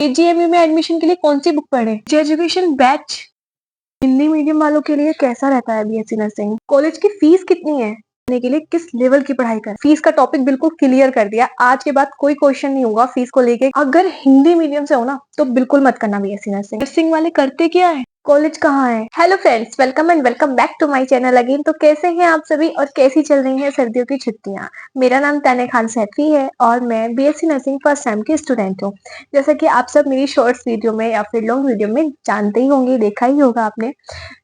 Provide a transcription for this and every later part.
KGMU में admission के लिए कौन सी बुक पढ़े? जे एजुकेशन बैच हिंदी मीडियम वालों के लिए कैसा रहता है बीएससी नर्सिंग? कॉलेज की फीस कितनी है? के लिए किस लेवल की पढ़ाई कर? फीस का टॉपिक बिल्कुल क्लियर कर दिया। आज के बाद कोई क्वेश्चन नहीं होगा फीस को लेके। अगर हिंदी मीडियम से हो ना तो बिल्कुल मत करना बीएससी नर्सिंग। नर्सिंग वाले करते क्या है? कॉलेज कहाँ है? Hello friends, welcome and welcome back to my channel again. तो कैसे हैं आप सभी और कैसी चल रही हैं सर्दियों की छुट्टियां? मेरा नाम ताने खान सैफी है और मैं बीएससी नर्सिंग फर्स्ट सेम की स्टूडेंट हूँ। जैसा कि आप सब मेरी शॉर्ट्स वीडियो में या फिर लॉन्ग वीडियो में जानते ही होंगे, देखा ही होगा आपने।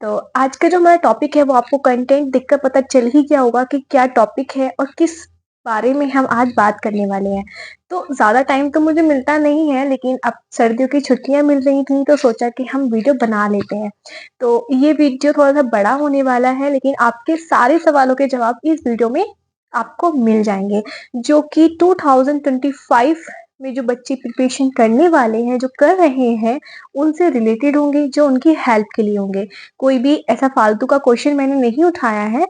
तो आज का जो हमारा टॉपिक है वो आपको कंटेंट देखकर पता चल ही गया होगा कि क्या टॉपिक है और किस बारे में हम आज बात करने वाले हैं। तो ज्यादा टाइम तो मुझे मिलता नहीं है, लेकिन अब सर्दियों की छुट्टियां मिल रही थी तो सोचा कि हम वीडियो बना लेते हैं। तो ये वीडियो थोड़ा सा बड़ा होने वाला है, लेकिन आपके सारे सवालों के जवाब इस वीडियो में आपको मिल जाएंगे, जो कि 2025 में जो बच्चे प्रिपरेशन करने वाले हैं, जो कर रहे हैं, उनसे रिलेटेड होंगे, जो उनकी हेल्प के लिए होंगे। कोई भी ऐसा फालतू का क्वेश्चन मैंने नहीं उठाया है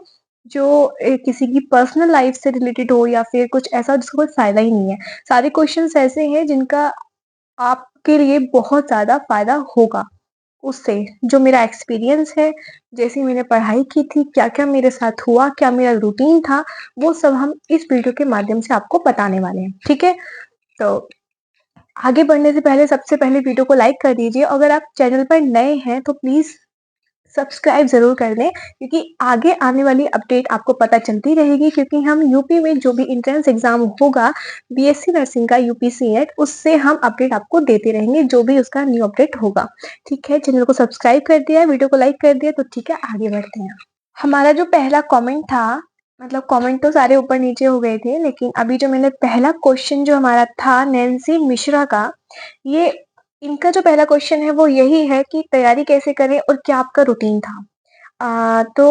जो किसी की पर्सनल लाइफ से रिलेटेड हो या फिर कुछ ऐसा जिसका कोई फायदा ही नहीं है। सारे क्वेश्चंस ऐसे हैं जिनका आपके लिए बहुत ज्यादा फायदा होगा उससे। जो मेरा एक्सपीरियंस है, जैसी मैंने पढ़ाई की थी, क्या क्या मेरे साथ हुआ, क्या मेरा रूटीन था, वो सब हम इस वीडियो के माध्यम से आपको बताने वाले हैं। ठीक है, तो आगे बढ़ने से पहले सबसे पहले वीडियो को लाइक कर दीजिए। अगर आप चैनल पर नए हैं तो प्लीज सब्सक्राइब जरूर कर दें, क्योंकि आगे आने वाली अपडेट आपको पता चलती रहेगी। क्योंकि हम यूपी में जो भी एंट्रेंस एग्जाम होगा बीएससी नर्सिंग का, यूपीसी नेट, उससे हम अपडेट आपको देते रहेंगे, जो भी उसका न्यू अपडेट होगा। ठीक है, चैनल को सब्सक्राइब कर दिया, वीडियो को लाइक कर दिया, तो ठीक है आगे बढ़ते हैं। हमारा जो पहला कमेंट था, मतलब कमेंट तो सारे ऊपर नीचे हो गए थे, लेकिन अभी जो मैंने पहला क्वेश्चन जो हमारा था नैन्सी मिश्रा का, ये इनका जो पहला क्वेश्चन है वो यही है कि तैयारी कैसे करें और क्या आपका रूटीन था। तो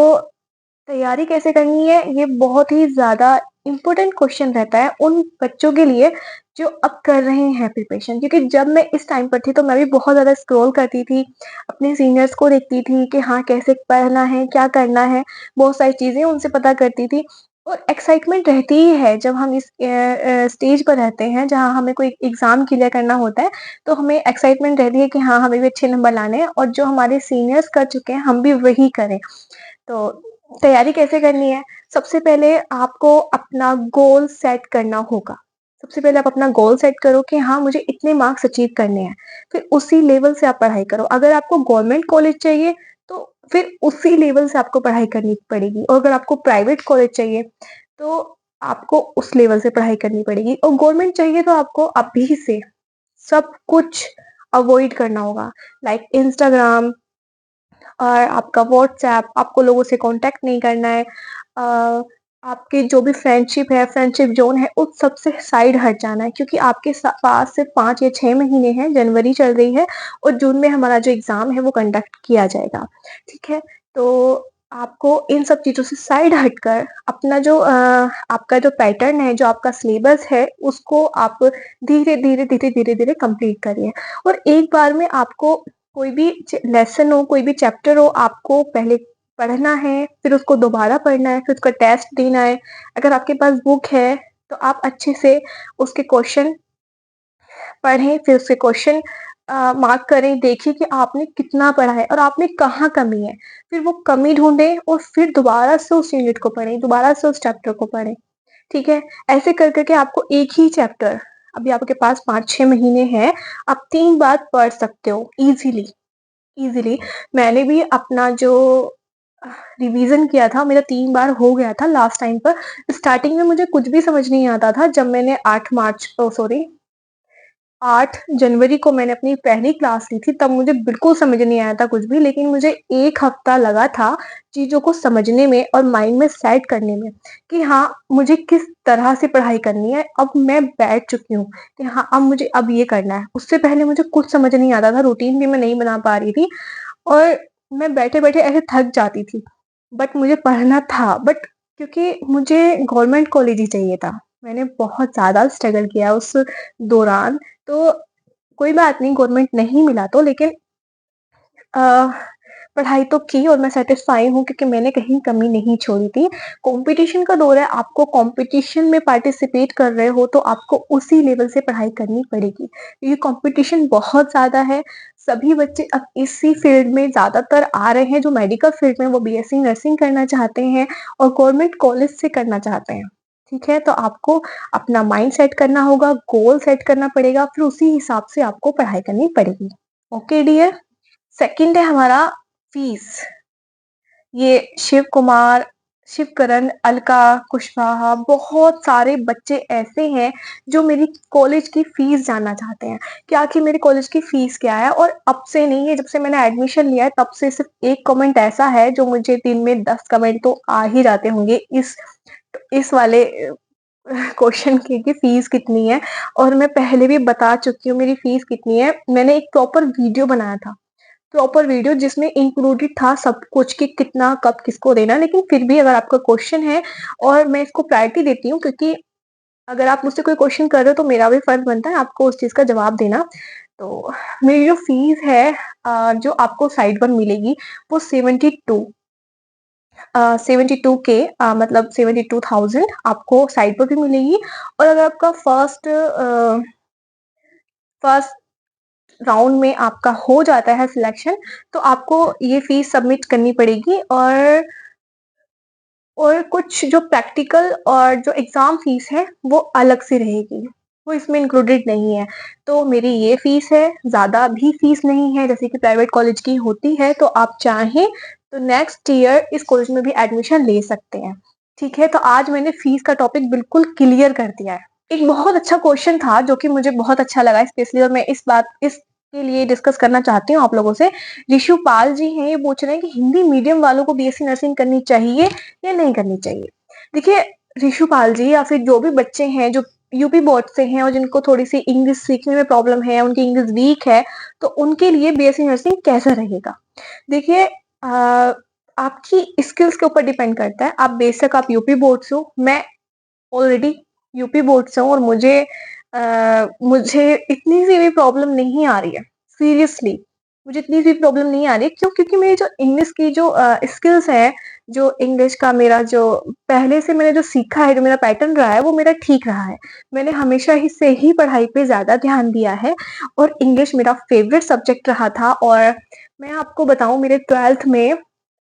तैयारी कैसे करनी है, ये बहुत ही ज्यादा इम्पोर्टेंट क्वेश्चन रहता है उन बच्चों के लिए जो अब कर रहे हैं प्रिपरेशन। क्योंकि जब मैं इस टाइम पर थी तो मैं भी बहुत ज्यादा स्क्रॉल करती थी, अपने सीनियर्स को देखती थी कि हाँ कैसे पढ़ना है, क्या करना है, बहुत सारी चीजें उनसे पता करती थी। और एक्साइटमेंट रहती ही है जब हम इस स्टेज पर रहते हैं जहाँ हमें कोई एग्जाम क्लियर करना होता है। तो हमें एक्साइटमेंट रहती है कि हाँ हमें भी अच्छे नंबर लाने हैं और जो हमारे सीनियर्स कर चुके हैं हम भी वही करें। तो तैयारी कैसे करनी है? सबसे पहले आपको अपना गोल सेट करना होगा। सबसे पहले आप अपना गोल सेट करो कि हाँ मुझे इतने मार्क्स अचीव करने हैं, फिर उसी लेवल से आप पढ़ाई करो। अगर आपको गवर्नमेंट कॉलेज चाहिए तो फिर उसी लेवल से आपको पढ़ाई करनी पड़ेगी, और अगर आपको प्राइवेट कॉलेज चाहिए तो आपको उस लेवल से पढ़ाई करनी पड़ेगी, और गवर्नमेंट चाहिए तो आपको अभी से सब कुछ अवॉइड करना होगा, लाइक इंस्टाग्राम और आपका व्हाट्सएप। आपको लोगों से कांटेक्ट नहीं करना है। आपकी जो भी फ्रेंडशिप है, फ्रेंडशिप जोन है, उस सबसे साइड हट जाना है, क्योंकि आपके पास सिर्फ 5 या 6 महीने हैं। जनवरी चल रही है और जून में हमारा जो एग्जाम है वो कंडक्ट किया जाएगा। ठीक है, तो आपको इन सब चीजों से साइड हटकर अपना जो आपका जो पैटर्न है, जो आपका सिलेबस है, उसको आप धीरे धीरे धीरे धीरे धीरे कंप्लीट करिए। और एक बार में आपको कोई भी लेसन हो, कोई भी चैप्टर हो, आपको पहले पढ़ना है, फिर उसको दोबारा पढ़ना है, फिर उसका टेस्ट देना है। अगर आपके पास बुक है तो आप अच्छे से उसके क्वेश्चन पढ़ें, फिर उसके क्वेश्चन मार्क करें, देखिए कि आपने कितना पढ़ा है और आपने कहाँ कमी है। फिर वो कमी ढूंढें और फिर दोबारा से उस यूनिट को पढ़ें, दोबारा से उस चैप्टर को पढ़ें। ठीक है, ऐसे कर करके आपको एक ही चैप्टर, अभी आपके पास 5-6 महीने हैं, आप 3 बार पढ़ सकते हो इजीली। इजीली मैंने भी अपना जो रिवीजन किया था, मेरा 3 बार हो गया था लास्ट टाइम पर। स्टार्टिंग में मुझे कुछ भी समझ नहीं आता था। जब मैंने 8 जनवरी को मैंने अपनी पहली क्लास ली थी, तब मुझे बिल्कुल समझ नहीं आया था कुछ भी, लेकिन मुझे 1 हफ्ता लगा था चीजों को समझने में और माइंड में सेट करने में कि हाँ मुझे किस तरह से पढ़ाई करनी है। अब मैं बैठ चुकी हूँ कि हाँ अब मुझे अब ये करना है। उससे पहले मुझे कुछ समझ नहीं आता था, रूटीन भी मैं नहीं बना पा रही थी और मैं बैठे बैठे ऐसे थक जाती थी। बट मुझे पढ़ना था, बट क्योंकि मुझे गवर्नमेंट कॉलेज ही चाहिए था। मैंने बहुत ज्यादा स्ट्रगल किया उस दौरान। तो कोई बात नहीं, गवर्नमेंट नहीं मिला तो, लेकिन पढ़ाई तो की और मैं सैटिस्फाई हूँ क्योंकि मैंने कहीं कमी नहीं छोड़ी थी। कॉम्पिटिशन का दौर है, आपको कॉम्पिटिशन में पार्टिसिपेट कर रहे हो तो आपको उसी लेवल से पढ़ाई करनी पड़ेगी। क्योंकि कॉम्पिटिशन बहुत ज़्यादा है, सभी बच्चे अब इसी फील्ड में ज़्यादातर आ रहे हैं, जो मेडिकल फील्ड में वो बीएससी नर्सिंग करना चाहते हैं और गवर्नमेंट कॉलेज से करना चाहते हैं। ठीक है? तो आपको अपना माइंड सेट करना होगा, गोल सेट करना पड़ेगा, फिर उसी हिसाब से आपको पढ़ाई करनी पड़ेगी। Okay dear? सेकंड है हमारा फीस। ये शिव कुमार, शिवकरण, अलका कुशवाहा बहुत सारे बच्चे ऐसे हैं जो मेरी कॉलेज की फीस जानना चाहते हैं कि आखिर मेरी कॉलेज की फीस क्या है। और अब से नहीं है, जब से मैंने एडमिशन लिया है तब से सिर्फ एक कमेंट ऐसा है जो मुझे दिन में 10 कमेंट तो आ ही जाते होंगे इस वाले क्वेश्चन के कि फीस कितनी है। और मैं पहले भी बता चुकी हूँ मेरी फीस कितनी है। मैंने एक प्रॉपर वीडियो बनाया था, प्रॉपर वीडियो जिसमें इंक्लूडेड था सब कुछ कि कितना कब किसको देना। लेकिन फिर भी अगर आपका क्वेश्चन है, और मैं इसको प्रायोरिटी देती हूँ क्योंकि अगर आप मुझसे कोई क्वेश्चन कर रहे हो तो मेरा भी फर्ज बनता है आपको उस चीज का जवाब देना। तो मेरी जो फीस है जो आपको साइड पर मिलेगी वो 72 के मतलब 72,000 आपको साइड पर भी मिलेगी। और अगर आपका फर्स्ट राउंड में आपका हो जाता है सिलेक्शन तो आपको ये फीस सबमिट करनी पड़ेगी। और कुछ जो प्रैक्टिकल और जो एग्जाम फीस है वो अलग से रहेगी, वो इसमें इंक्लूडेड नहीं है। तो मेरी ये फीस है, ज़्यादा भी फीस नहीं है जैसे कि प्राइवेट कॉलेज की होती है। तो आप चाहें तो नेक्स्ट ईयर इस कॉलेज में भी एडमिशन ले सकते हैं। ठीक है? तो आज मैंने फीस का टॉपिक बिल्कुल क्लियर कर दिया है। एक बहुत अच्छा क्वेश्चन था जो कि मुझे बहुत अच्छा लगा स्पेशली, और मैं इसके लिए डिस्कस करना चाहती हूँ आप लोगों से। ऋषुपाल जी हैं, ये पूछ रहे हैं कि हिंदी मीडियम वालों को बीएससी नर्सिंग करनी चाहिए या नहीं करनी चाहिए। देखिए ऋषुपाल जी या फिर जो भी बच्चे हैं जो यूपी बोर्ड से हैं और जिनको थोड़ी सी इंग्लिश सीखने में प्रॉब्लम है, उनकी इंग्लिश वीक है, तो उनके लिए बीएससी नर्सिंग कैसा रहेगा। देखिए आपकी स्किल्स के ऊपर डिपेंड करता है। आप बेशक आप यूपी बोर्ड से हो, मैं ऑलरेडी यूपी बोर्ड से हूँ और मुझे इतनी सी भी प्रॉब्लम नहीं आ रही है। सीरियसली मुझे इतनी सी प्रॉब्लम नहीं आ रही है। क्यों? क्योंकि मेरी जो इंग्लिश की जो स्किल्स है, जो इंग्लिश का मेरा जो पहले से मैंने जो सीखा है, जो मेरा पैटर्न रहा है वो मेरा ठीक रहा है। मैंने हमेशा ही से ही पढ़ाई पे ज़्यादा ध्यान दिया है और इंग्लिश मेरा फेवरेट सब्जेक्ट रहा था। और मैं आपको बताऊँ मेरे 12th में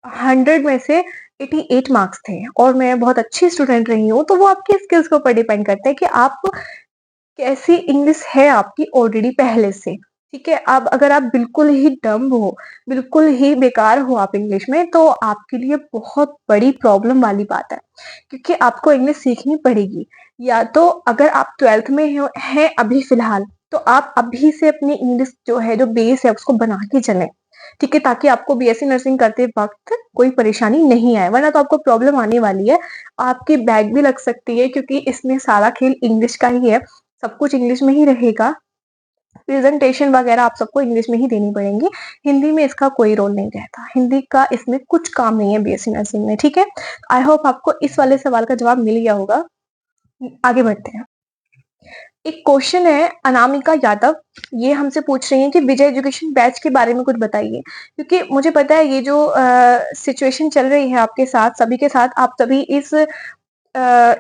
100 में से 88 मार्क्स थे और मैं बहुत अच्छी स्टूडेंट रही हूँ। तो वो आपकी स्किल्स के ऊपर डिपेंड करता है कि आप कैसी इंग्लिश है आपकी ऑलरेडी पहले से। ठीक है? अब अगर आप बिल्कुल ही डम्ब हो, बिल्कुल ही बेकार हो आप इंग्लिश में, तो आपके लिए बहुत बड़ी प्रॉब्लम वाली बात है, क्योंकि आपको इंग्लिश सीखनी पड़ेगी। या तो अगर आप 12th में हैं अभी फिलहाल, तो आप अभी से अपनी इंग्लिश जो है, जो बेस है उसको बना के चलें। ठीक है? ताकि आपको बीएससी नर्सिंग करते वक़्त कोई परेशानी नहीं आए, वरना तो आपको प्रॉब्लम आने वाली है। आपकी बैक भी लग सकती है क्योंकि इसमें सारा खेल इंग्लिश का ही है। सब कुछ इंग्लिश में ही रहेगा। प्रेजेंटेशन वगैरह आप सबको इंग्लिश में ही देनी पड़ेंगी। हिंदी में इसका कोई रोल नहीं रहता। हिंदी का इसमें कुछ काम नहीं है बीएससी नर्सिंग में। ठीक है? आई होप आपको इस वाले सवाल का जवाब मिल गया होगा। आगे बढ़ते हैं। एक क्वेश्चन है अनामिका यादव, ये हमसे पूछ रही हैं कि विजय एजुकेशन बैच के बारे में कुछ बताइए। क्योंकि मुझे पता है ये जो सिचुएशन चल रही है आपके साथ, सभी के साथ, आप सभी इस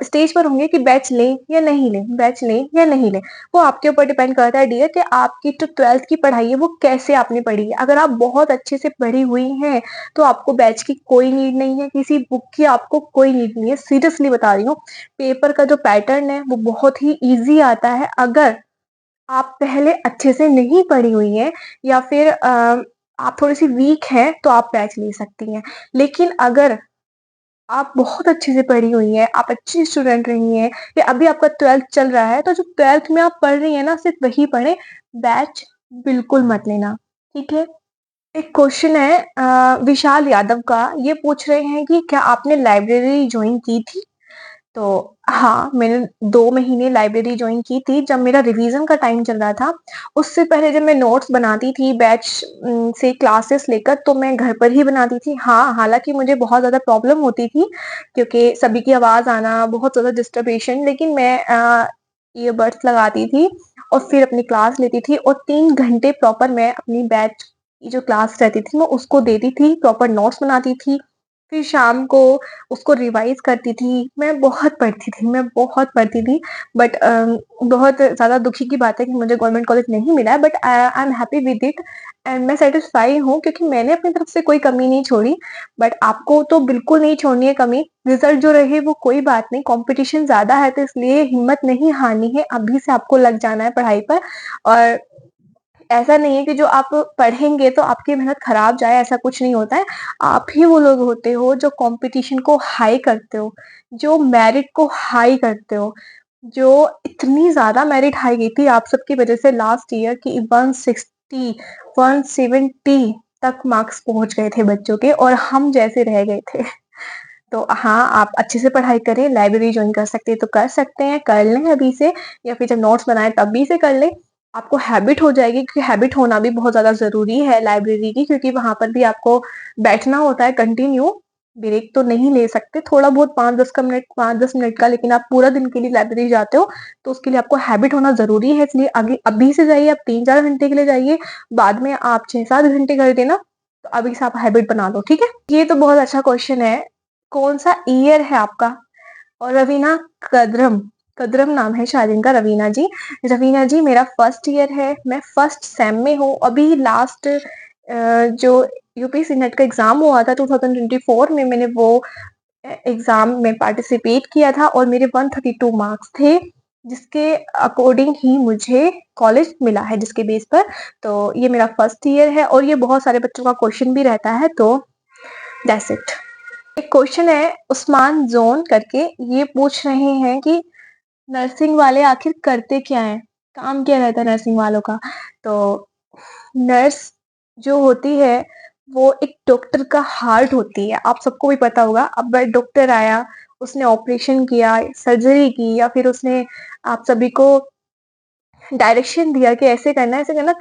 स्टेज पर होंगे कि बैच लें या नहीं लें, बैच लें या नहीं लें। वो आपके ऊपर डिपेंड करता है डियर कि आपकी जो 12th की पढ़ाई है वो कैसे आपने पढ़ी है। अगर आप बहुत अच्छे से पढ़ी हुई हैं तो आपको बैच की कोई नीड नहीं है, किसी बुक की आपको कोई नीड नहीं है। सीरियसली बता रही हूँ, पेपर का जो पैटर्न है वो बहुत ही ईज़ी आता है। अगर आप पहले अच्छे से नहीं पढ़ी हुई हैं या फिर आप थोड़ी-सी वीक हैं तो आप बैच ले सकती हैं। लेकिन अगर आप बहुत अच्छे से पढ़ी हुई हैं, आप अच्छी स्टूडेंट रही हैं या अभी आपका 12th चल रहा है, तो जो 12th में आप पढ़ रही हैं ना सिर्फ़ वही पढ़ें, बैच बिल्कुल मत लेना। ठीक है? एक क्वेश्चन है विशाल यादव का, ये पूछ रहे हैं कि क्या आपने लाइब्रेरी जॉइन की थी? तो हाँ, मैंने 2 महीने लाइब्रेरी जॉइन की थी जब मेरा रिवीज़न का टाइम चल रहा था। उससे पहले जब मैं नोट्स बनाती थी बैच से क्लासेस लेकर, तो मैं घर पर ही बनाती थी। हाँ, हालाँकि मुझे बहुत ज़्यादा प्रॉब्लम होती थी क्योंकि सभी की आवाज़ आना, बहुत ज़्यादा डिस्टर्बेशन, लेकिन मैं ईयरबड्स लगाती थी और फिर अपनी क्लास लेती थी और 3 घंटे प्रॉपर मैं अपनी बैच की जो क्लास रहती थी मैं उसको देती थी, प्रॉपर नोट्स बनाती थी, फिर शाम को उसको रिवाइज़ करती थी। मैं बहुत पढ़ती थी बट बहुत ज़्यादा दुखी की बात है कि मुझे गवर्नमेंट कॉलेज नहीं मिला है, but I am happy with it and मैं सैटिस्फाई हूँ क्योंकि मैंने अपनी तरफ से कोई कमी नहीं छोड़ी। बट आपको तो बिल्कुल नहीं छोड़नी है कमी, रिज़ल्ट जो रहे वो कोई बात नहीं, कॉम्पिटिशन ज़्यादा है तो इसलिए हिम्मत नहीं हारनी है, अभी से आपको लग जाना है पढ़ाई पर। और ऐसा नहीं है कि जो आप पढ़ेंगे तो आपकी मेहनत खराब जाए, ऐसा कुछ नहीं होता है। आप ही वो लोग होते हो जो कॉम्पिटिशन को हाई करते हो, जो मेरिट को हाई करते हो, जो इतनी ज़्यादा मेरिट हाई गई थी आप सबकी वजह से लास्ट ईयर की 160, 170 तक मार्क्स पहुँच गए थे बच्चों के और हम जैसे रह गए थे। तो हाँ, आप अच्छे से पढ़ाई करें, लाइब्रेरी जॉइन कर सकते हैं तो कर सकते हैं, कर लें अभी से या फिर जब नोट्स बनाएँ तभी से कर लें। आपको हैबिट हो जाएगी क्योंकि हैबिट होना भी बहुत ज़्यादा ज़रूरी है लाइब्रेरी की क्योंकि वहाँ पर भी आपको बैठना होता है कंटिन्यू, ब्रेक तो नहीं ले सकते, थोड़ा बहुत 5-10 मिनट का लेकिन आप पूरा दिन के लिए लाइब्रेरी जाते हो, तो उसके लिए आपको हैबिट होना ज़रूरी है इसलिए आगे अभी से जाइए, आप 3-4 घंटे के लिए जाइए, बाद में आप 6-7 घंटे कर देना, तो अभी से आप हैबिट बना लो, ठीक है? ये तो बहुत अच्छा क्वेश्चन है, कौन-सा ईयर है आपका? और रवीना कद्रम, कद्रम नाम है शायद इनका रवीना जी। रवीना जी मेरा फर्स्ट ईयर है, मैं फर्स्ट सेम में हूँ, अभी लास्ट जो यूपीएससी नेट का एग्ज़ाम हुआ था 2024 में मैंने वो एग्ज़ाम में पार्टिसिपेट किया था और मेरे 132 मार्क्स थे, जिसके अकॉर्डिंग ही मुझे कॉलेज मिला है जिसके बेस पर। तो ये मेरा फर्स्ट ईयर है और ये बहुत सारे बच्चों का क्वेश्चन भी रहता है तो दैट्स इट। एक क्वेश्चन है उस्मान जोन करके, ये पूछ रहे हैं कि नर्सिंग वाले आखिर करते क्या हैं? काम क्या रहता है नर्सिंग वालों का? तो नर्स जो होती है वो एक डॉक्टर का हार्ट होती है, आप सबको भी पता होगा। अब डॉक्टर आया, उसने ऑपरेशन किया, सर्जरी की या फिर उसने आप सभी को डायरेक्शन दिया कि ऐसे करना है, ऐसे करना,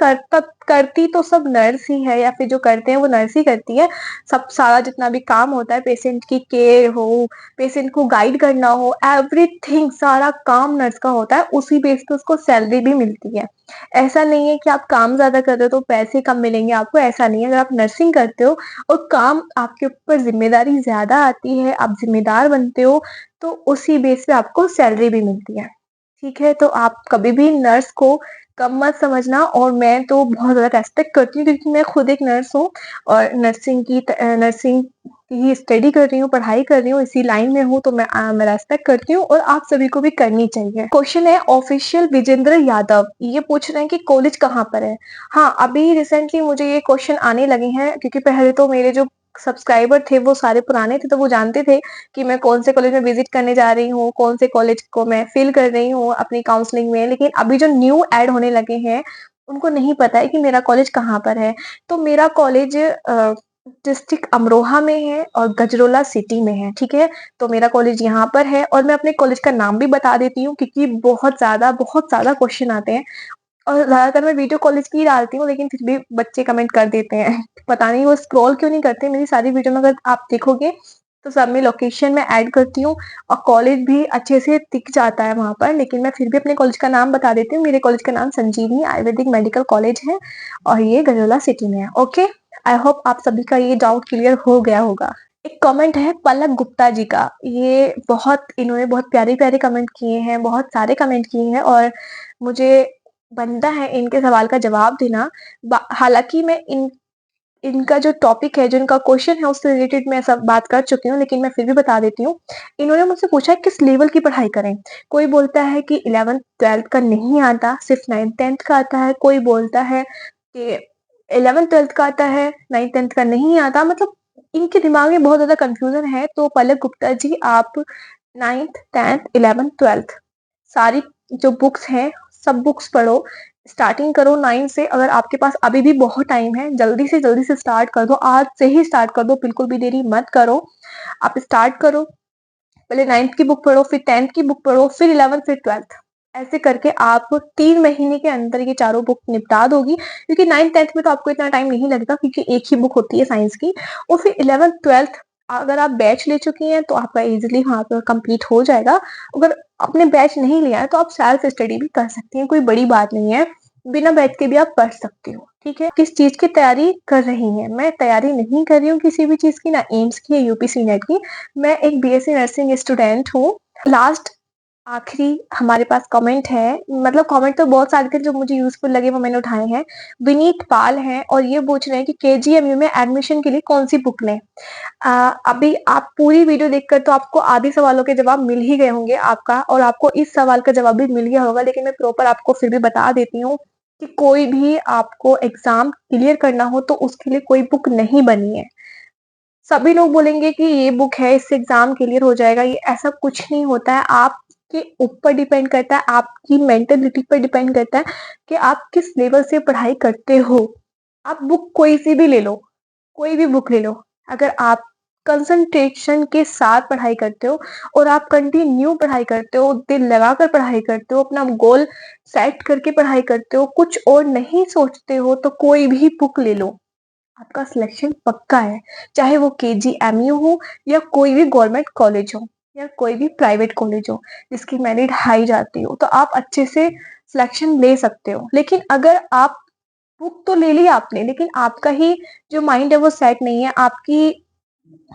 करती तो सब नर्स ही है या फिर जो करते हैं वो नर्स ही करती है। सब सारा जितना भी काम होता है, पेशेंट की केयर हो, पेशेंट को गाइड करना हो, एवरीथिंग सारा काम नर्स का होता है, उसी बेस पे उसको सैलरी भी मिलती है। ऐसा नहीं है कि आप काम ज़्यादा कर रहे हो तो पैसे कम मिलेंगे आपको, ऐसा नहीं है। अगर आप नर्सिंग करते हो और काम आपके ऊपर ज़िम्मेदारी ज़्यादा आती है, आप ज़िम्मेदार बनते हो, तो उसी बेस पे आपको सैलरी भी मिलती है। ठीक है, तो आप कभी भी नर्स को कम मत समझना और मैं तो बहुत ज़्यादा रेस्पेक्ट करती हूँ क्योंकि मैं खुद एक नर्स हूँ और नर्सिंग की ही स्टडी कर रही हूँ, पढ़ाई कर रही हूँ, इसी लाइन में हूँ तो मैं रेस्पेक्ट करती हूँ और आप सभी को भी करनी चाहिए। क्वेश्चन है ऑफिशियल विजेंद्र यादव, ये पूछ रहे हैं कि कॉलेज कहाँ पर है? हाँ, अभी रिसेंटली मुझे ये क्वेश्चन आने लगे हैं क्योंकि पहले तो मेरे जो सब्सक्राइबर थे वो सारे पुराने थे तो वो जानते थे कि मैं कौन से कॉलेज में विजिट करने जा रही हूँ, कौन से कॉलेज को मैं फ़िल कर रही हूँ अपनी काउंसलिंग में। लेकिन अभी जो न्यू ऐड होने लगे हैं, उनको नहीं पता है कि मेरा कॉलेज कहाँ पर है। तो मेरा कॉलेज डिस्ट्रिक्ट अमरोहा में है और गजरोला सिटी में है, ठीक है? तो मेरा कॉलेज यहाँ पर है और मैं अपने कॉलेज का नाम भी बता देती हूँ क्योंकि बहुत ज़्यादा क्वेश्चन आते हैं और ज़्यादातर मैं वीडियो कॉलेज की ही डालती हूँ लेकिन फिर भी बच्चे कमेंट कर देते हैं। पता नहीं वो स्क्रॉल क्यों नहीं करते, मेरी सारी वीडियो में अगर आप देखोगे तो सब में लोकेशन मैं ऐड करती हूँ और कॉलेज भी अच्छे से दिख जाता है वहाँ पर, लेकिन मैं फिर भी अपने कॉलेज का नाम बता देती हूँ। मेरे कॉलेज का नाम संजीवनी आयुर्वेदिक मेडिकल कॉलेज है और ये गजोला सिटी में है। ओके, आई होप आप सभी का ये डाउट क्लियर हो गया होगा। एक कमेंट है पलक गुप्ता जी का, ये इन्होंने बहुत प्यारे-प्यारे कमेंट किए हैं, बहुत सारे कमेंट किए हैं और मुझे बनता है इनके सवाल का जवाब देना। हालाँकि मैं इनका जो टॉपिक है, जो इनका क्वेश्चन है उससे रिलेटेड मैं सब बात कर चुकी हूँ, लेकिन मैं फिर भी बता देती हूँ। इन्होंने मुझसे पूछा है किस लेवल की पढ़ाई करें? कोई बोलता है कि 11th-12th का नहीं आता, सिर्फ 9th-10th का आता है, कोई बोलता है कि 11th-12th का आता है, 9th-10th का नहीं आता, मतलब इनके दिमाग में बहुत ज़्यादा कन्फ्यूज़न है। तो पलक गुप्ता जी आप 9th, 10th, 11th, 12th सारी जो बुक्स हैं, सब बुक्स पढ़ो। स्टार्टिंग करो 9 से, अगर आपके पास अभी भी बहुत टाइम है, जल्दी से स्टार्ट कर दो, आज से ही स्टार्ट कर दो, बिल्कुल भी देरी मत करो। आप स्टार्ट करो, पहले 9th की बुक पढ़ो, फिर 10th की बुक पढ़ो, फिर 11th, फिर 12th। ऐसे करके आप 3 महीने के अंदर ये चारों बुक निपटा दोगी क्योंकि 9th-10th में तो आपको इतना टाइम नहीं लगेगा क्योंकि एक ही बुक होती है साइंस की और फिर 11th-12th अगर आप बैच ले चुकी हैं तो आपका ईज़िली वहाँ पर कंप्लीट हो जाएगा। अगर आपने बैच नहीं लिया है तो आप सेल्फ स्टडी भी कर सकती हैं, कोई बड़ी बात नहीं है। बिना बैठ के भी आप पढ़ सकते हो। ठीक है, किस चीज की तैयारी कर रही हैं? मैं तैयारी नहीं कर रही हूँ किसी भी चीज की, ना एम्स की या यूपीसी नेट की। मैं एक बीएससी नर्सिंग स्टूडेंट हूँ। लास्ट आखिरी हमारे पास कमेंट है, मतलब कमेंट तो बहुत सारे थे, जो मुझे यूजफुल लगे वो मैंने उठाए हैं। विनीत पाल हैं और ये पूछ रहे हैं कि केजीएमयू में एडमिशन के लिए कौन सी बुक लें। अभी आप पूरी वीडियो देखकर तो आपको आधे सवालों के जवाब मिल ही गए होंगे आपका, और आपको इस सवाल का जवाब भी मिल गया होगा, लेकिन मैं प्रॉपर आपको फिर भी बता देती हूँ कि कोई भी आपको एग्जाम क्लियर करना हो तो उसके लिए कोई बुक नहीं बनी है। सभी लोग बोलेंगे कि ये बुक है, इससे एग्जाम क्लियर हो जाएगा, ये ऐसा कुछ नहीं होता है। आपके ऊपर डिपेंड करता है, आपकी मेंटेलिटी पर डिपेंड करता है कि आप किस लेवल से पढ़ाई करते हो। आप बुक कोई सी भी ले लो, कोई भी बुक ले लो, अगर आप कंसंट्रेशन के साथ पढ़ाई करते हो और आप कंटिन्यू पढ़ाई करते हो, दिल लगाकर पढ़ाई करते हो, अपना गोल सेट करके पढ़ाई करते हो, कुछ और नहीं सोचते हो, तो कोई भी बुक ले लो, आपका सिलेक्शन पक्का है। चाहे वो केजीएमयू हो या कोई भी गवर्नमेंट कॉलेज हो या कोई भी प्राइवेट कॉलेज हो जिसकी मेरिट हाई जाती हो, तो आप अच्छे से सिलेक्शन ले सकते हो। लेकिन अगर आप बुक तो ले ली आपने, लेकिन आपका ही जो माइंड है वो सेट नहीं है, आपकी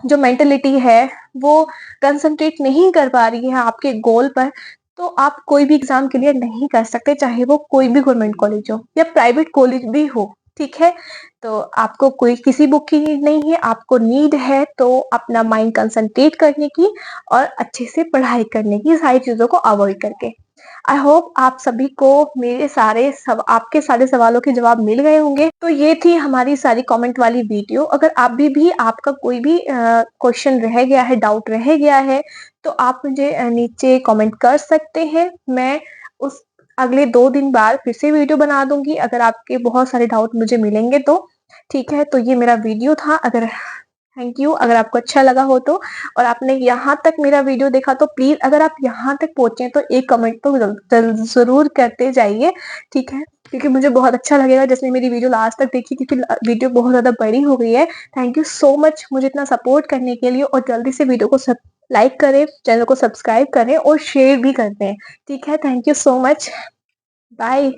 जो मेंटेलिटी है वो कंसंट्रेट नहीं कर पा रही है आपके गोल पर, तो आप कोई भी एग्जाम क्लियर नहीं कर सकते, चाहे वो कोई भी गवर्नमेंट कॉलेज हो या प्राइवेट कॉलेज भी हो। ठीक है, तो आपको कोई किसी बुक की नीड नहीं है, आपको नीड है तो अपना माइंड कंसंट्रेट करने की और अच्छे से पढ़ाई करने की, सारी चीजों को अवॉइड करके। आई होप आप सभी को मेरे आपके सारे सवालों के जवाब मिल गए होंगे। तो ये थी हमारी सारी कमेंट वाली वीडियो। अगर आप भी आपका कोई भी क्वेश्चन रह गया है, डाउट रह गया है, तो आप मुझे नीचे कमेंट कर सकते हैं। मैं उस अगले 2 दिन बाद फिर से वीडियो बना दूंगी, अगर आपके बहुत सारे डाउट मुझे मिलेंगे तो। ठीक है, तो ये मेरा वीडियो था। अगर थैंक यू, अगर आपको अच्छा लगा हो तो, और आपने यहाँ तक मेरा वीडियो देखा तो प्लीज, अगर आप यहाँ तक पहुंचे तो एक कमेंट तो जरूर करते जाइए। ठीक है, क्योंकि मुझे बहुत अच्छा लगेगा जिसने मेरी वीडियो लास्ट तक देखी, क्योंकि वीडियो बहुत ज्यादा बड़ी हो गई है। थैंक यू सो मच मुझे इतना सपोर्ट करने के लिए, और जल्दी से वीडियो को लाइक करें, चैनल को सब्सक्राइब करें और शेयर भी करते हैं। ठीक है, thank you so much, bye.